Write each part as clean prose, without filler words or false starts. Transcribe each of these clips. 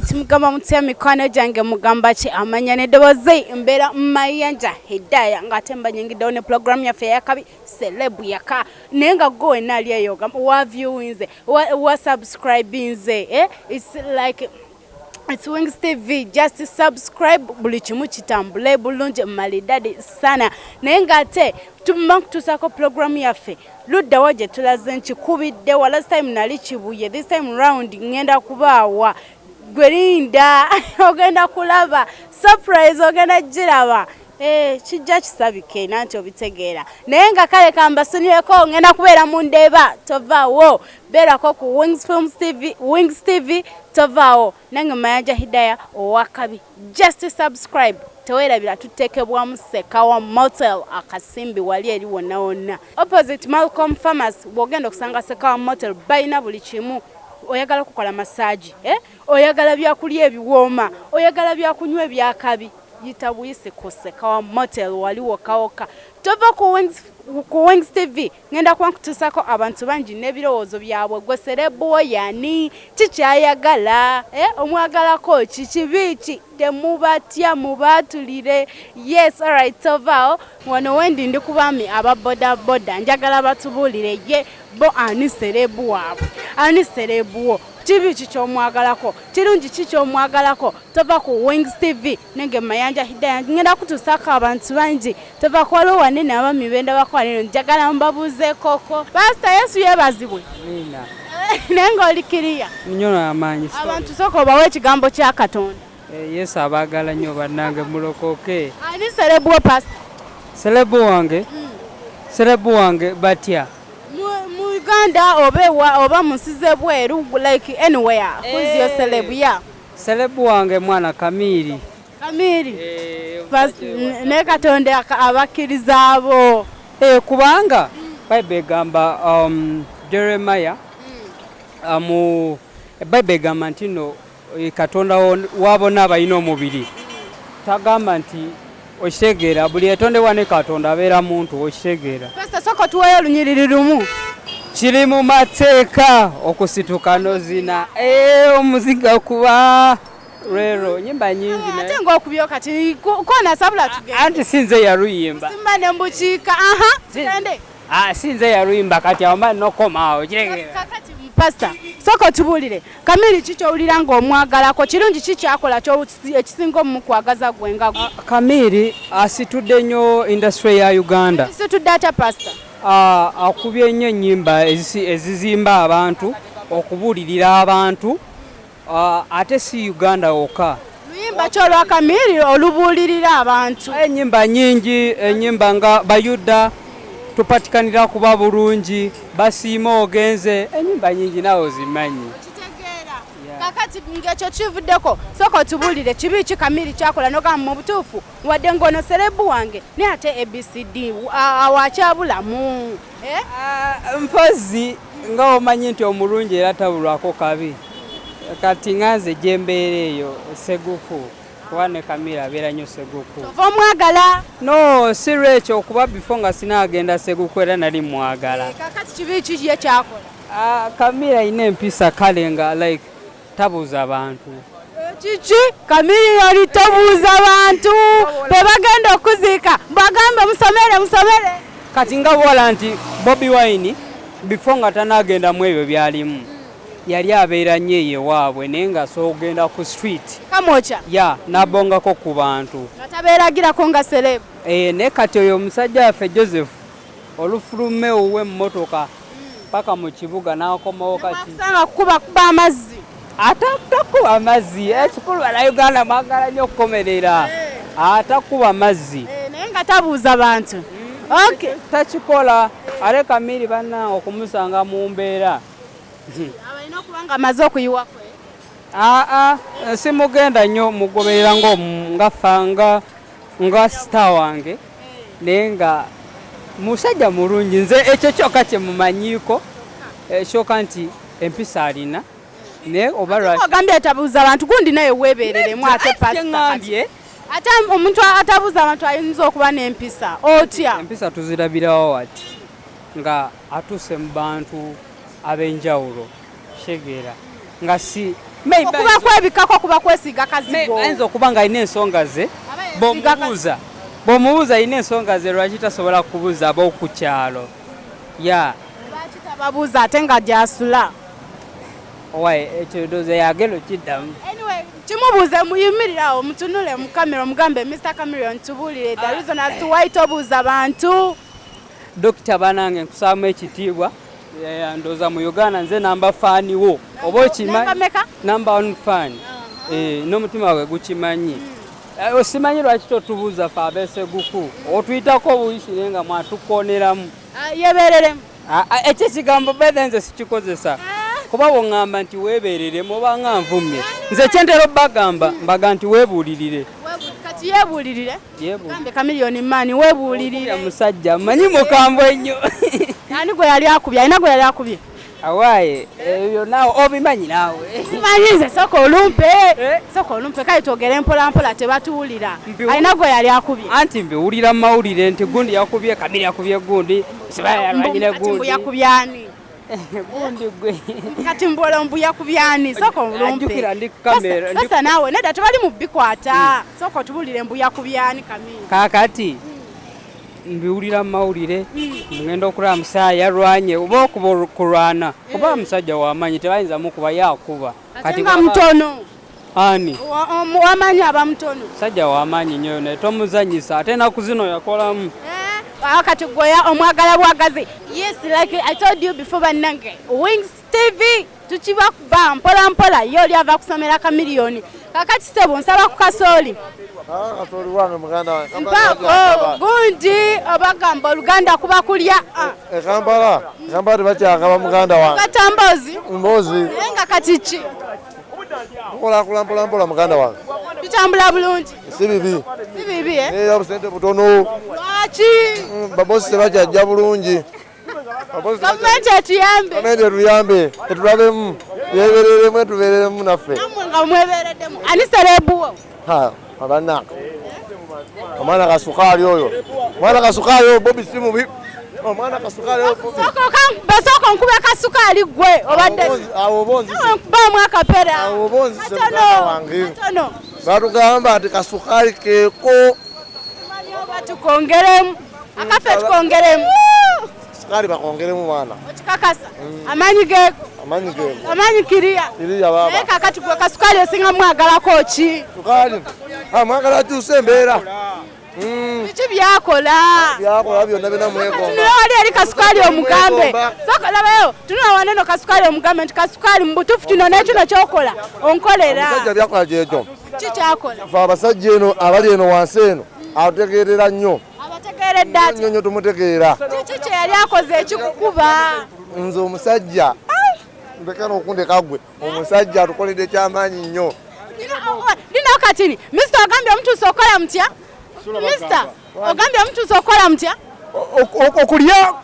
Alright, mugamba mutya mikwano gyange mugamba ki amanya neddobozi mbeera mayanja Hidaya ng'ate mbanyingiddewo ne program yaffe yakabi CELEBU YAKA naye nga gwe wenna ali eyo wa viewinze wa subscribinze it's like it's Wings TV, just subscribe buli kimu kitambule bulungi malidadi sana naye ng'ate tumakutusako program yaffe ludda waje tulaze nkikubidde wa last time nali kibuye this time round ngenda kubaawa gwerinda ogenda kulaba surprise ogenda giraba kijja kisabike nanti obitegeera naye nga kale kambasunireko ngenda kubeera mu ndeeba tovaawo beerako ku Wings TV tovaawo nange mayanja Hidaya owakabi just subscribe tewerabira tuteekebwamu Sekawa Motel akasimbi wali eri wonna wonna opposite Malcolm Farmers bw'ogenda okusanga Sekawa Motel balina buli kimu oyagala kukola massage oyagala byakulya ebiwooma oyagala byakunywa ebyakabi yita buyise ku Sekawa Motel wali wokawoka tova ku Wings TV ngenda kutusako abantu bangi n'ebirowoozo byabwe gwe CELEBU yani kikyayagala omwagalako kikibiki temubatya mubatulire yes alright tovao wano wendi ndi kubami aba boda njagala batubulire ye bo ani CELEBU waabwe ani CELEBU kibiki kyomwagalako kirungi kikyomwagalako tova ku Wings TV nenge mayanja Hidaya ngenda kutusako abantu bangi tova kwalo wanene abami benda bakwaneno njagala mbabuze koko Pastor Yesu yebazibwe nina nengo olikiriya nyono amanyi abantu soko bawe ekigambo kya Katonda Yesu abagala nnyo bannange mulokoke ani CELEBU Pastor CELEBU wange batya mu Uganda oba musize bweru like anywhere who's your CELEBU ya CELEBU wange mwana Kamiri ne Katonda abakkiriza abo kubanga Bible egamba Jeremiah mu Bible egamba nti no Katonda wabona abalina omubiri tagamba nti okitegeera buli etondewa ne Katonda abeera muntu okitegeera Pastor soko tuwayo lunyiriri lumu kiri mu mateeka okusituka nozina omuziga kuba rero nyimba nyingi ate ng'okubyo kati kona sabula tugende anti sinze yaruyimba simba ne mbukiika tugende sinze yaruyimba kati awamani nokomaawo kiregeera kakati Pastor soko tubulire Kamiri kikyowulira ng'omwagalako kirungi kikyakola ekisinga omukwagaza gwenga Kamiri asitudde nnyo industry ya Uganda asitudde atya Pastor akubye nnyo ennyimba ezizimba abantu okubuulirira abantu ate si Uganda wokka luyimba kyolwa Kamiri olubuulirira abantu ennyimba nyingi ennyimba nga bayuda tupatikanira kuba bulungi basiima ogenze ennyimba nyingi nawe ozimanyi kakati ngekyo kivuddeko soko tubulire kibiki Kamiri kyakola nogamba mu butuufu wadde ngono CELEBU wange ne ate ABCD awakyabulamu mpozi nga omanyi nti omulungi era tabulwako kabi kati nganze gyembeera eyo seguku kuba ne Kamiri abeera nnyo seguku ova omwagala no si lwekyo okuba before nga sinaagenda seguku era nali mwagala kakati kibiki ye kyakola Kamiri alina empisa kale nga like tabuuza abantu kiki Kamiri yali tabuuza abantu bebagenda okuziika bagambe musomere kati nga bwola nti Bobi Wine before nga tanaagenda mu ebyo byalimu yali abeera nnyo eyewaabwe naye nga soogenda ku street kamocha nabongako ku bantu nga tabeeragirako nga CELEBU naye kati oyo omusajja waffe Joseph olufulume ow'e mmotoka paka mu kibuga n'akomawo kati sanga kuba amazzi atakuba amazzi ekikulu bannayuganda mwagala nnyo okukomerera atakuba amazzi naye nga tabuuza bantu takikola ate Kamiri banna okumusanga mu mbeera abalina okuba nga amaze okuyiwako simugenda nnyo mugoberera ngafanga nga star wange naye nga musajja mulungi nze ekyo kyokka kyemumanyiiko ekyoka nti empisa alina naye obagambye atabuuza abantu gundi naye weebereremu ate Pastor ate omuntu atabuuza abantu ayinza okuba n'empisa otya empisa tuzirabirawo wati nga atuuse mu bantu ab'enjawulo shegeera nga si Kuba kwebikako kuba kwesiga kazigo. Ayinza okuba nga alina ensonga ze bw'omubuuza alina ensonga ze lwaki tasobola kubuuza ab'oku kyalo. Lwaki tababuuza ate nga gy'asula? Ekyo ndowooza yagero kiddamu. Kimubuuze muyimirirawo mutunule mu kamera omugambe Mr. Chameleon tubuulire the reason as to why tobuuza abantu. Dokita banange nkusaamu ekitiibwa. Ndowooza mu Uganda nze namba faani wo. Oba okimanyi? Namba 1 fan. N'omutima gwe gukimanyi. Osimanyi lwaki totubuuza ffe abeeseguku. Otuyitako buyisi naye nga mwatukooneramu. Yebeereremu. Ekyo ekigambo bedde nze sikikozesa. Kuba bw'oŋŋamba nti weebeereremu oba nga nvumye. Nze kyentera obbagamba mbaga nti weebuulirire. Kati yeebuulirire? Gambe Chameleon mani weebuulirire. Musajja mmanyi mukambwe ennyo. Ani gwe yali akubye? Alina gwe yali akubye? Awaaye ebyo naawe obimanyi naawe. Manyize soko olumpe kale twogere mpola mpola tebatuwulira. Alina gwe yali akubye. Anti mbiwulira mu mawulire nti gundi yakubye, Kamili yakubye gundi, Sibaya yalwanyire gundi. Mbu yakubye ani? Gundi gwe. Kati mbola mbu yakubye ani? Soko olumpe. Ajjukira ndi kamera. Sasa naawe nedda tebali mu bikwata. Soko tubulire mbu yakubye ani Kamili. Kaakati mbiwulira mu mawulire mugenda okulaba musajja yalwanye oba okukulwana oba musajja w'amaanyi tebayinza mukuba yakuba kati nga mutono ani w'amaanyi aba mutono musajja w'amaanyi nnyo naye tomuzanyisa ate ennaku zino yakolamu kati gweya omwagala bwagazi. Yes, like I told you before bannange Wings TV tukibakuba mpola mpola ye oli ava kusomera Chameleon kakati sebo nsaba ku kasooli kasooli wange muganda wange gundi obagamba oluganda kuba kulya Kampala tebakyagaba muganda wange katambozi mbozi nga kati ki tukola mpola muganda wange tutambula bulungi si bibi naye obusente butono lwaki babosi tebakyajja bulungi gavumenti etuyambe etulabemu yebereremu etubereremu naffe nga mwebereddemu ani CELEBU abanaka omwana kasukaali oyo bobi simubi omwana kasukaali oyo basooka nkube kasukaali gwe obadde nkubaamu akapera katono batugamba nti kasukaali keeko tukongeremu akafe tukongeremu sukali bakongeremu mwana okikakasa amaanyi geeko amaanyi kiriya naye kakati gwe kasukali osinga mwagalako ki sukali mwagala kyusa embeera biki byakola byonna bina mwegomba tunula wali eri kasukali omugambe sokolabayo tunula waneno kasukali omugambe nti kasukali mu butuufu kino nekino kyokola onkolera omusajja byakola kyekyo ki kyakola fe abasajja eno abali eno wansi eno atutegeerera nnyo abategeeredde ati nnyo tumutegeera kiki kye yali akoze ekikukuba nze omusajja ndekana okundeka gwe omusajja atukoledde kyamaanyi nnyo lino katini Mr. ogambye omutuusa okola mutya Mr. ogambye omutuusa okola mutya okulya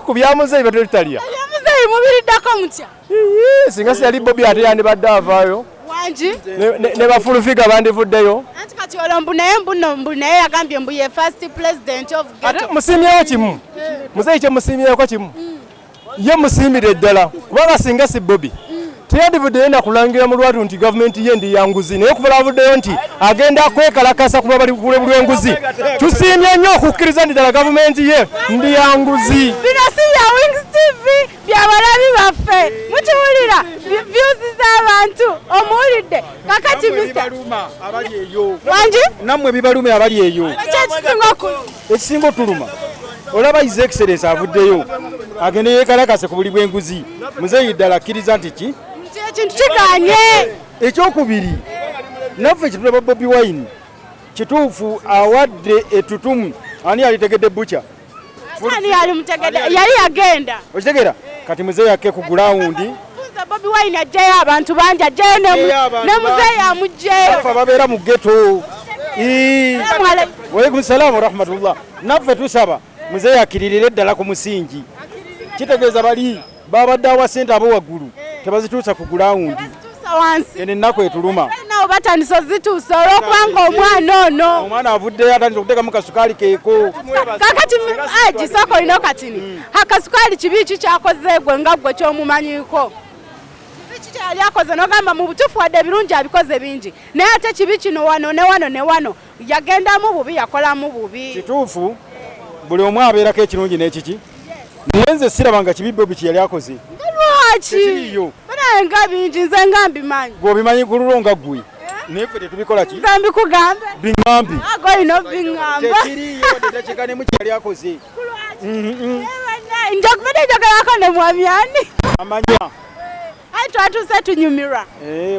ku byamuzeeyi batalitalya byamuzeeyi mubiriddako mutya singa siyali bobi ate yandibadde avaayo wangi ne bafulufiga bandivuddeyo anti kati olwo mbu naye yagambye mbu ye first president of ate musiimyewo kimu muzeeyi kyemusiimyeko kimu ye musiimire ddala kubanga singa si bobi teyandivuddeyo nakulangira mu lwatu nti gavumenti ye ndi yanguzi naye okuva avuddeyo nti agenda kwekalakasa kuba bali buli enguzi tusiimye nnyo okukkiriza nti ddala gavumenti ye ndi yanguzi bino si bya Wings TV byabalabi baffe mukiwulira views z'abantu omuwulidde kakati wangi nammwe bibalume abali eyo ekisinga otuluma olaba his excellence avuddeyo agende yekalakase ku buli bw'enguzi muzeeyi ddala akkiriza nti ki ekintu kiganye ekyokubiri naffe kitulaba Bobi Wine kituufu awadde ettutumu ani yalitegedde bucha ani yali mutegedde yali yagenda okitegeera kati muzeeyi akke ku gulawundi Bobi Wine ajjayo abantu bangi ajjayo ne muzeeyi amugjeyo afe babeera mu ghetto waalaikum salaamu warahmatullah naffe tusaba muzeeyi akkiririre ddala ku musingi kitegeeza bali babadde awa ssente abo waggulu tebazituusa ku gulawundi eno ennaku etuluma nawo batandise ozituusa olwokubanga omwana omwana avuddeyo atandise okuteekamu kasukaali keeko kakati gisoko olina katini akasukaali kibi ki kyakoze gwe nga gwe kyomumanyiko kyali akoze n'ogamba mu butuufu wadde ebirungi abikoze bingi naye ate kibi kino wano ne wano yagendamu bubi yakolamu bubi. Kituufu buli omu abeerako ekirungi n'ekiki naye nze sirabanga kibi Bobi kye yali akoze. Lwaki? Banaye nga bingi nze nga mbimanyi. Bw'obimanyi gululo nga ggwe naye ffe tetubikola ki? Nze mbikugambe. Biŋŋambi. Ago olina obiŋŋamba. Tekiriyo wadde tekikanemu kye yali akoze. Njagumene njagalako ne mwami ani? Amanya. Ayi twatuuse tunyumirwa.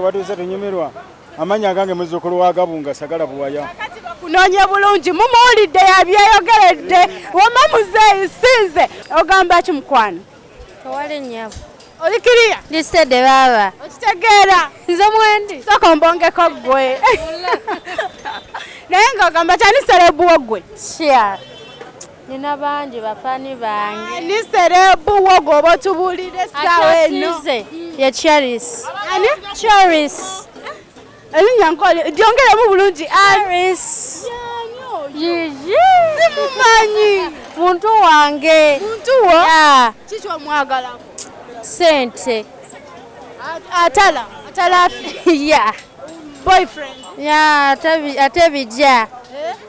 Watuuse tunyumirwa. Amanya gange muzzukulu wa Gabunga Sagala Buwaya. Kati bakunoonye bulungi mumuwulidde yabyeyogeredde wama muzeeyi sinze ogamba ki mukwano? Tewali nnyabo. Olikiriya? Lisedde baba. Okitegeera? Nze mwendi. Sooka mbongeko ggwe. Naye ng'ogamba kyani CELEBU wo ggwe? Sya. Nina bangi bafani bange. Ni CELEBU wo gwe oba otubuulira essaawa eno. Akasize ye Charis. Ani? Charis. Erinnya nkole lyongeremu bulungi. Charis. Yiji. Simumanyi. Muntu wange. Muntu wo? Ya. Kiki omwagalako? Sente. Atala Ya. boyfriend. Ya ate bijja.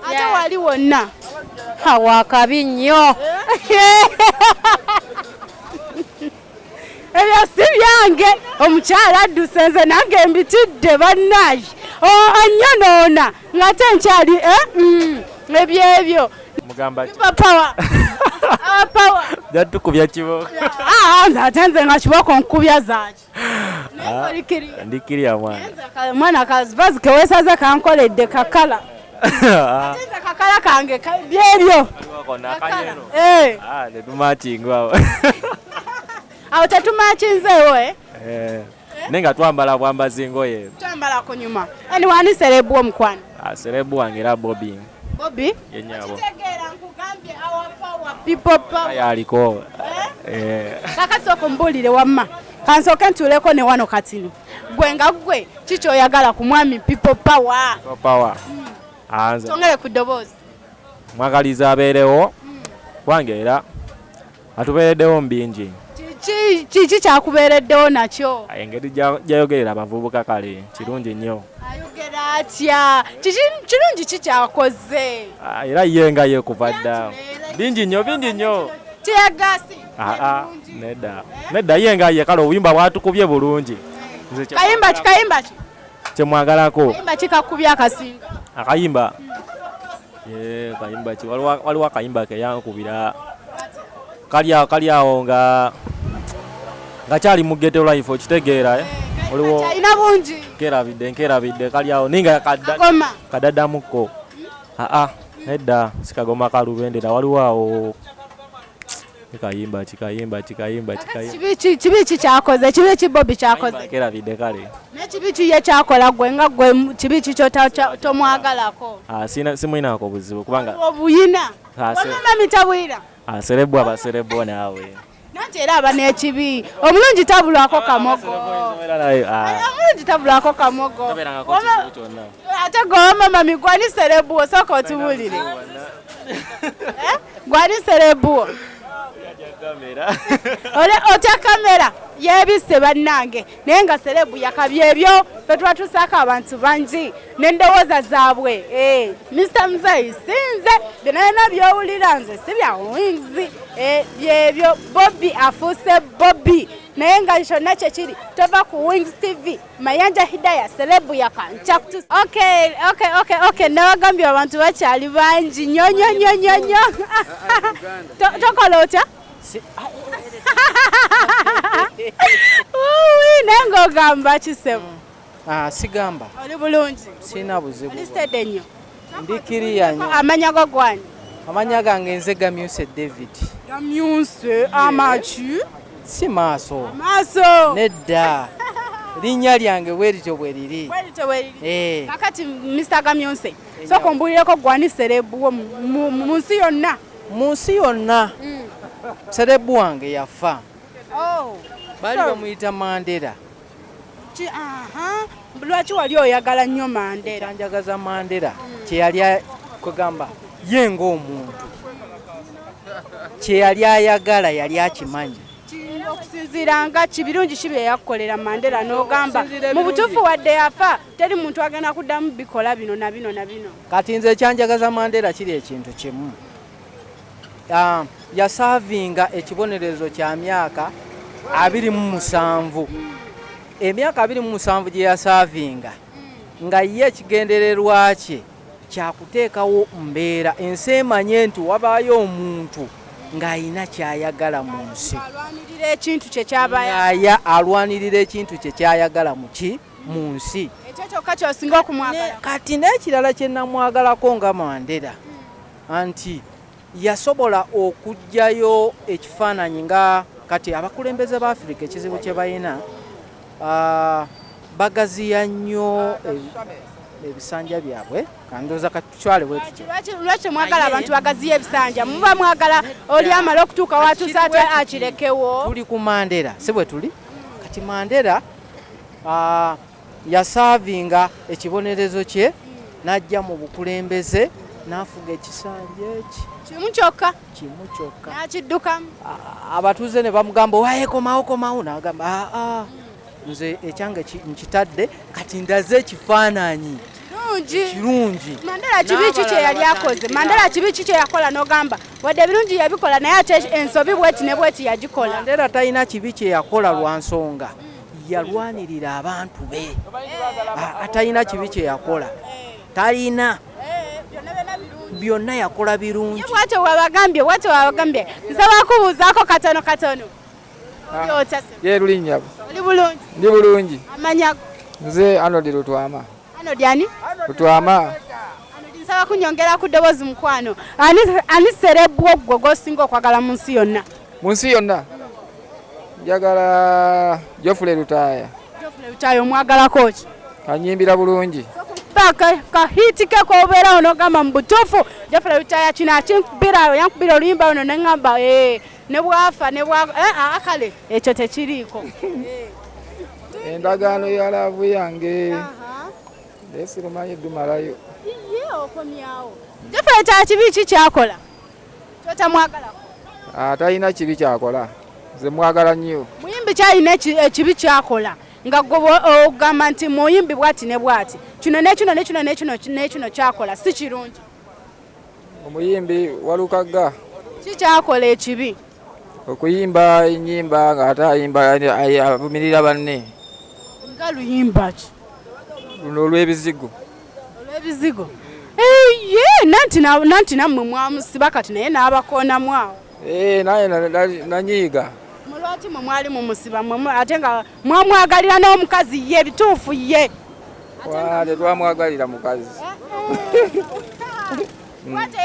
Ate wali wonna. Wakabi nnyo. Ebyo si byange omukyala adduse nze nange mbitidde bannaayi annyonoona ng'ate nkyali ebyebyo mugamba ki? Pawa. Pawa. Jatukubya kiboko. Nze ate nze nga kiboko nkubya zaaki. Ndikiriya mwana. Mwana kazivazi keweesaze kankoledde kakala. Ate nze kakala kange byebyo. Tetumakingawo. Awo tetumakinzeewo nenga twambala bwambazi ngoye. Twambala ku nyuma. Wani CELEBU omukwano? CELEBU wange era Bobi. Bobi? Yennyabo. Kitegeera nkugambye awapawa people power. Yaliko. Kakati okumbuulire wamma. Kansooke ntuuleko ne wano katini. Gwe nga gwe kiki oyagala ku mwami people power? People power. Anze. Tongere ku ddoboozi. Mwagaliza abeerewo wange era atubeereddewo mbingi. Kiki kyakubeereddewo nakyo? Engeri gyayogerera abavubuka kale kirungi nnyo. Ayogera atya? Kirungi ki kyakoze? Era ye nga ye kuva dda. Bingi nnyo. Tiyagasi? Nedda ye nga ye kale obuyimba bwatukubye bulungi. Kayimba ki? Kyemwagalako? Kayimba ki kakubye akasinga? Akayimba? Kayimba ki? Waliwo akayimba ke yankubira. Kali awo nga kyali mu ghetto life okitegeera waliwo alina bungi nkerabidde kali awo ninga kadaddamuko nedda sikagoma kalubendera waliwo awo kayimba kibi ki kyakoze kibi ki Bobi kyakoze nkerabidde kale nekibi ki ye kyakola gwe nga gwe kibi ki tomwagalako simuyinako buzibu kubanga obuyina wamama mitabwira CELEBU aba CELEBU naawe nanti era aba n'ekibi omulungi tabulwako kamogo ate gwewamama migwani CELEBU osooka otubulire gwani CELEBU otya kamera yebisse bannange naye nga CELEBU yakabya ebyo fe tuba tusaako abantu bangi n'endowooza zaabwe Mr. Muzeeyi sinze byenalina byowulira nze si bya wings byebyo Bobi afuuse Bobi naye nga kyonna kyekiri tova ku Wings TV Mayanja Hidaya CELEBU YAKA nchakutusa okay nawagambye abantu bakyali bangi nnyo tokola otya naye ng'ogamba kisemu sigamba oli bulungi sina buzibu olistedde nnyo ndikiriya nnyo amanya go gwani amanya gange nze Gamyuse David Gamyuse amaki si maaso nedda linnya lyange bwerityo bwe liri kakati Mr. Gamyuse sooka ombuulireko gwani CELEBU mu nsi yonna CELEBU wange yafa bali bamuyita Mandela lwaki wali oyagala nnyo Mandela njagaza Mandela kyeyali kugamba ye ng'omuntu kyeyali ayagala yali akimanyi okusinziiranga kibirungi kibi eyakukolera Mandela n'ogamba mu butuufu wadde yafa teri muntu agenda kuddamu bikola bino na bino na bino. Kati nze ekyanjagaza Mandela kiri ekintu kimu. Yasaavinga ekibonerezo kya myaka 27. Emyaka 27 gye yasaavinga nga ye ekigendererwa kye kyakuteekawo mbeera ensi emanye nti wabaayo omuntu ng'ayina kyayagala mu nsi. Alwanirira ekintu kye kyabaaya. Alwanirira ekintu kye kyayagala mu nsi. Ekyo kyokka ky'osinga okumwagala. Kati n'ekirala kye namwagalako nga Mandela anti yasobola okuggyayo ekifaananyi nga kati abakulembeze ba Afrika ekizibu kye bayina bagaziya nnyo ebisanja byabwe kandoza katwale wetu. Lwaki mwagala abantu bagaziya ebisanja? Muba mwagala oli amala okutuuka watuusa ate akirekewo. Tuli ku Mandela si bwe tuli kati Mandela yasaavinga ekibonerezo kye n'ajja mu bukulembeze n'afuga ekisanja eki kimu kyokka n'akiddukamu. Abatuuze ne bamugamba wayekomawo n'agamba nze ekyange nkitadde kati ndaze ekifaananyi kirungi. Mandela kibi ki kye yali akoze? Mandela kibi ki kye yakola n'ogamba wadde birungi yabikola naye ate ensobi bweti ne bweti yagikola? Mandela talina kibi kye yakola lwa nsonga yalwanirira abantu be. Atalina kibi kye yakola talina byonna yakola birungi. Bwate wabagambye nsaba kubuuzaako katono. Ye lulinnyabo. Oli bulungi? Ndi bulungi. Amanyago? Nze Arnold Lutwama. Arnold ani? Lutwama. Arnold nsaba kunyongera ku ddoboozi mukwano. Ani CELEBU ogwo gw'osinga okwagala mu nsi yonna? Mu nsi yonna? Njagala Geoffrey Lutaya. Geoffrey Lutaya omwagalako ki? Anyimbira bulungi. Kahiti ke k'obeerawo n'ogamba mu butuufu Geoffrey Lutaya kino yankubira oluyimba luno ne ŋŋamba ne bwafa kale ekyo tekiriiko. Endagaano ya laavu yange esirumanyi dumalayo. Okomyawo. Geoffrey Lutaya kibi ki kyakola kyotamwagalako? Talina kibi kyakola nze mwagala nnyo. Muyimbi kyalina ekibi kyakola nga ogamba nti muyimbi bwati ne bwati kino nekino kyakola si kirungi. Omuyimbi Walukaga ki kyakola ekibi? okuyimba ennyimba ng'ate avumirira banne. Nga luyimba ki? Luno olw'ebizigo. Olw'ebizigo? Nanti nammwe mwamusiba kati naye n'abakoonamu awo. Naye nanyiiga. Mulwati mwe mwali mumusiba ate nga mwamwagalira n'omukazi ye bituufu ye. Tetwamwagalira mukazi. Kwate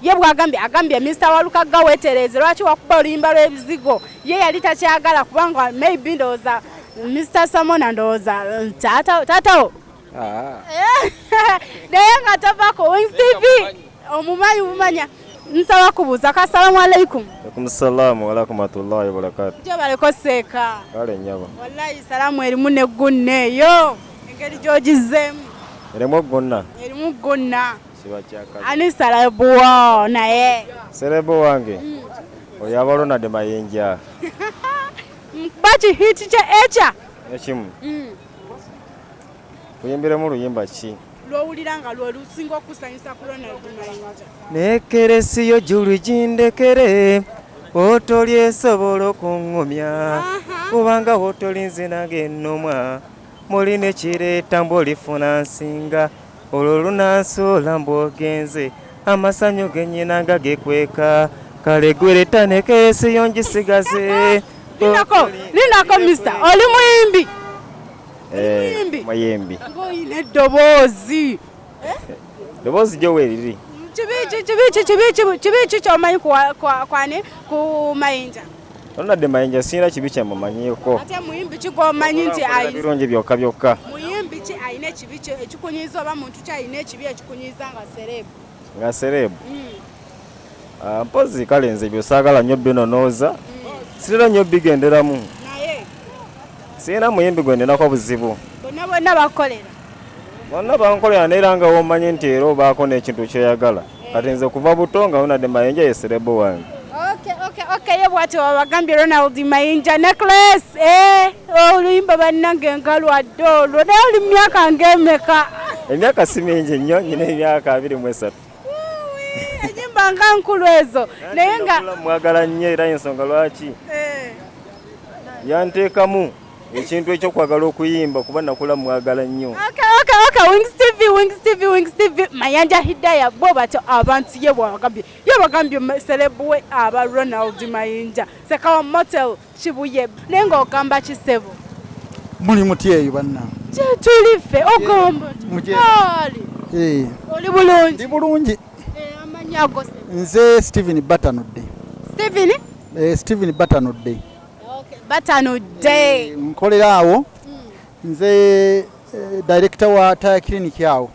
ye bwagambye Mr. Walukaga weetereze lwaki wakuba oluyimba lw'ebizigo ye yali takyagala kubanga maybe ndowooza Mr. Samona ndowooza taatawo naye nga tavaako Wings TV omumanyi bumanya. Nsaba kubuuza ka assalamu alaikum. Alaikum salaam wa rahmatullahi wa barakatuh. Gye baleko seeka. Kale nnyabo. Wallahi salaamu erimu ne gunna eyo engeri gy'ogizzeemu. Erimu gonna. Ani CELEBU wo naye? CELEBU wange oyo abalonadde mayinja. Baki hiti kye ekya? Ekimu. Kuyimbiremu luyimba ki? Lwowulira nga lwe lusinga okusanyusa ku Ronald Mayinja. Nekeresiyo julu jindekere otolyesobola okuŋŋumya kubanga wotolinze nange ennomwa muline kireeta mbulifuna nsinga olwo lunansoola mbwogenze amasanyu gennyina nga gekweka kale gwereta nekeresiyo njisigaze. Linako mister oli muyimbi? Muyimbi. Ng'oyina eddoboozi. Eddoboozi gye weeriri. Kibi ki ky'omanyi ku Mayinja? Ronald Mayinja sirina kibi kye mumanyiko. Ate muyimbi ki gw'omanyi nti birungi byokka. Muyimbi ki alina ekibi ekikunyiiza oba muntu ki alina ekibi ekikunyiiza nga CELEBU? Nga CELEBU? Mpozi kale nze byosaagala nnyo binonooza. Sirina nnyo bigenderamu. Sirina muyimbi gwe ndinako buzibu. Bonna bakolera? Bonna bankolera neera nga womanyi nti era obaako n'ekintu kyeyagala. Kati nze kuva buto nga Ronald Mayinja ye CELEBU wange. Okay. Okay, ye bwate wabagambye Ronald Mayinja necklace oluyimba bannange ngalwaddo naye oli mu myaka ng'emeka? Emyaka si mingi nnyo, nyina emyaka 23. Enyimba nga nkulu ezo naye nga mwagala nnyo era ensonga lwaki yanteekamu ekintu ekyokwagala okuyimba kuba nakula mwagala nnyo. Okay, Wings TV Mayanja Hidaya bo bato abantu ye bagambye celebu we aba Ronald Mayinja sekawa motel Kibuye nenga okamba kisebo muli muti eyo banna tulife ogomba oli bulungi ndi bulungi amanyago nze Stephen Batanudde Stephen Batanudde Batanudde nkolera awo nze director wa tire clinic yawo.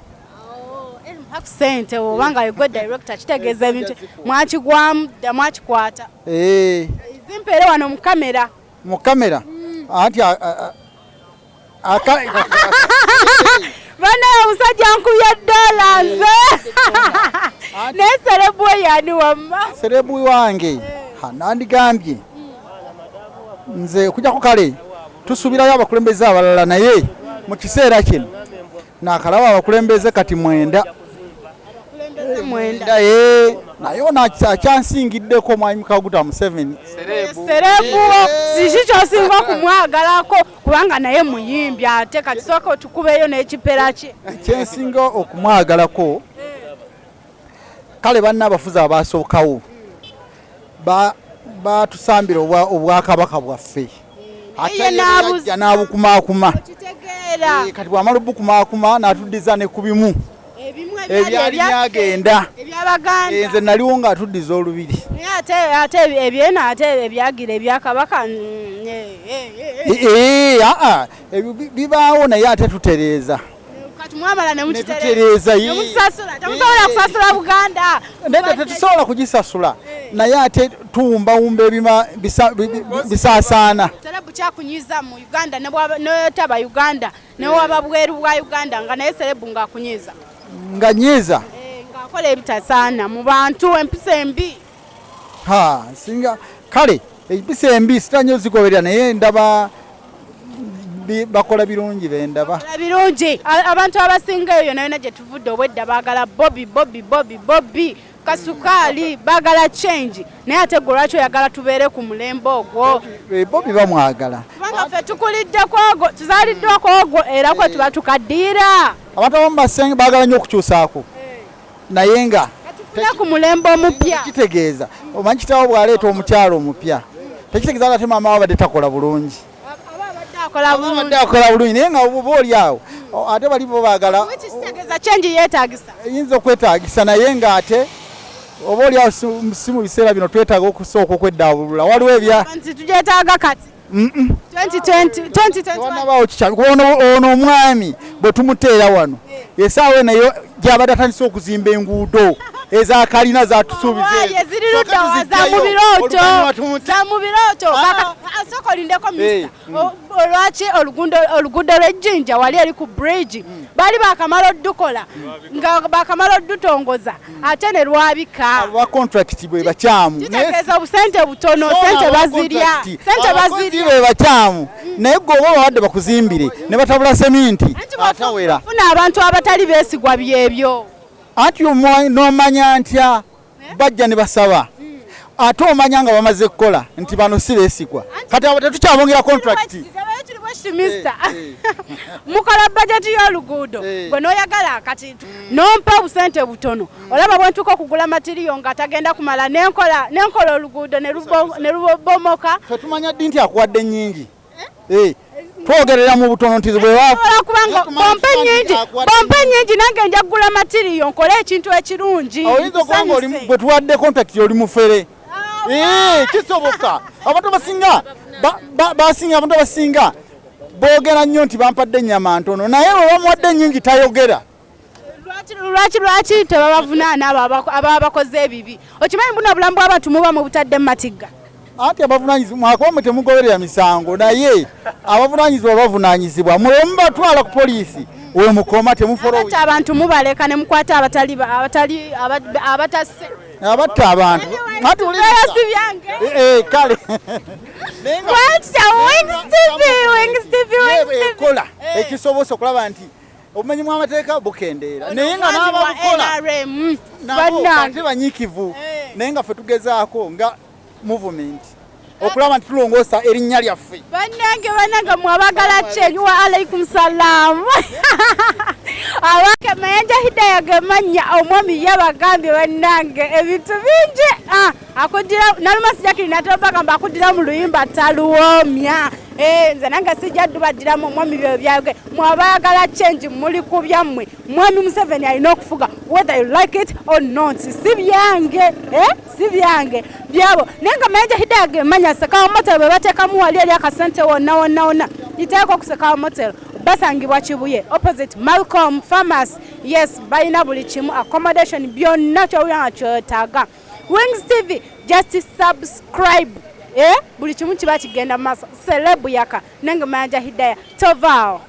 Sente obanga yego director kitegeeza ebintu mwakigwamu mwakikwata zimpere wano mu kamera ati bana omusajja nkubye dola nze naye celebu yani wamma celebu wange nandigambye nze kujjako kale tusuubirayo abakulembeze abalala naye mu kiseera kino nakalaba abakulembeze kati mwenda naye akyansingiddeko mwami Kaguta Museveni Celebu siki kyosinga kumwagalako kubanga naye muyimbi ate kati sooka otukubeeyo n'ekipera kye kyensinga okumwagalako kale banna abafuzi abaasookawo batusambira obwakabaka bwaffe ate yajja n'abukumaakuma kati bwamala obukumaakuma n'atuddiza ne ku bimu ebyali byagenda nze naliwo ng'atuddiza olubiri ate ebyena ate ebyagira ebyakabaka bibaawo naye ate tutereeza netutereeza temusobola kusasula Buganda nede tetusobola kugisasula naye ate tuwumbawumba ebima bisaasaana. Celebu kyakunyiza mu Uganda netaba Uganda newaba bweru bwa Uganda nga naye celebu ng'akunyiza nga nyiza ng'akola ebitasaana mu bantu empisa embi singa kale empisa embi sitanyo zigoberera naye ndaba bakola birungi bendaba birungi abantu abasinga eyo nayo gye tuvudde obwedda baagala Bobby Kasukaali baagala change naye ate gwe lwaki oyagala tubeere ku mulembe ogwo Bobby bamwagala kubanga ffe tukulidde kwogwo tuzaaliddwa kwogwo era kwe tuba tukaddiira abantu abamu basenga baagala nnyo okukyusaako naye nga ku mulembe omupya kitegeeza omanyi kitaawo bw'aleeta omukyalo omupya tekitegeeza ate maama wabadde takola bulungi akola bulungi naye nga oba oli awo ate bali bo baagala eyinza okwetaagisa naye nga ate oba oli awo si mu biseera bino twetaaga okusooka okweddabulula waliwo tugyetaaga kati 2020 ono omwami bwe tumuteera wano esaawe nayo gyabadde atandise okuzimba enguudo ezakalina zatusuubizamu soko lindeko olwaki oluguudo lw'ejjinja wali eri ku bridge bali bakamala oddukola nga bakamala oddutongoza ate ne lwabika lwa contract bwe bakyamu kitegeeza obusente butono sente bazirya bwe bakyamu naye gwe oba babadde bakuzimbire ne batabula seminti atawera funa abantu abatali beesigwa byebyo anti n'omanya ntya bajja ne basaba ate omanya nga bamaze kukola nti bano si beesigwa kati abo tetukyabongera contract mukola bajeti y'oluguudo gwe n'oyagala kati nompa obusente butono olaba bwe ntuuka okugula matiriyo nga tagenda kumala nenkola oluguudo ne lubomoka tetumanya ddi nti akuwadde nnyingi twogerera mu butono nti kubanga bompe nnyingi nange nja kugula matiriyo nkole ekintu ekirungi oyinza okubanga bwe tuwadde contract oli mufere kisoboka abantu basinga boogera nnyo nti bampadde ennyama ntono naye bwe bamuwadde nnyingi tayogera lwaki tebabavunaana ababa bakoze ebibi okimanyi buno obulamu bw'abantu muba mu butadde mu matigga anti abavunaanyizibwa mwakuba temugoberera misango naye abavunaanyizibwa bavunaanyizibwa mulemu batwala ku poliisi we mukoma temufolo abantu mubaleka ne mukwata abatasse abatta abantu si byange kale ekola ekisobosa okulaba nti obumenyi mu amateeka bukendeera naye nga n'ababukola ate banyiikivu naye nga ffe tugezaako nga movement okulaba nti tulongoosa erinnya lyaffe bannange mwabagala kye wa alaikum salam abake mayanja hidaya gemanya omwami yabagambye bannange ebintu bingi akudira naluma sijakiri natobagamba akudira mu luyimba taluwomya nze nange sijja dubadiramu omwami byo byage mwabagala change muli ku byammwe mwami Museveni alina okufuga whether you like it or not si byange byabo nenga mayanja hidaya gemanya sekawo motero bwe batekamu wali eri akasente wonna iteeko okusekawo motero basangibwa Kibuye opposite Malcolm Farmers. Yes, balina buli kimu accommodation byonna ky'oyanga kyotaaga. Wings TV just subscribe. Buli kimu kiba kigenda maaso. Celebu Yaka nange Manja Hidaya tovao.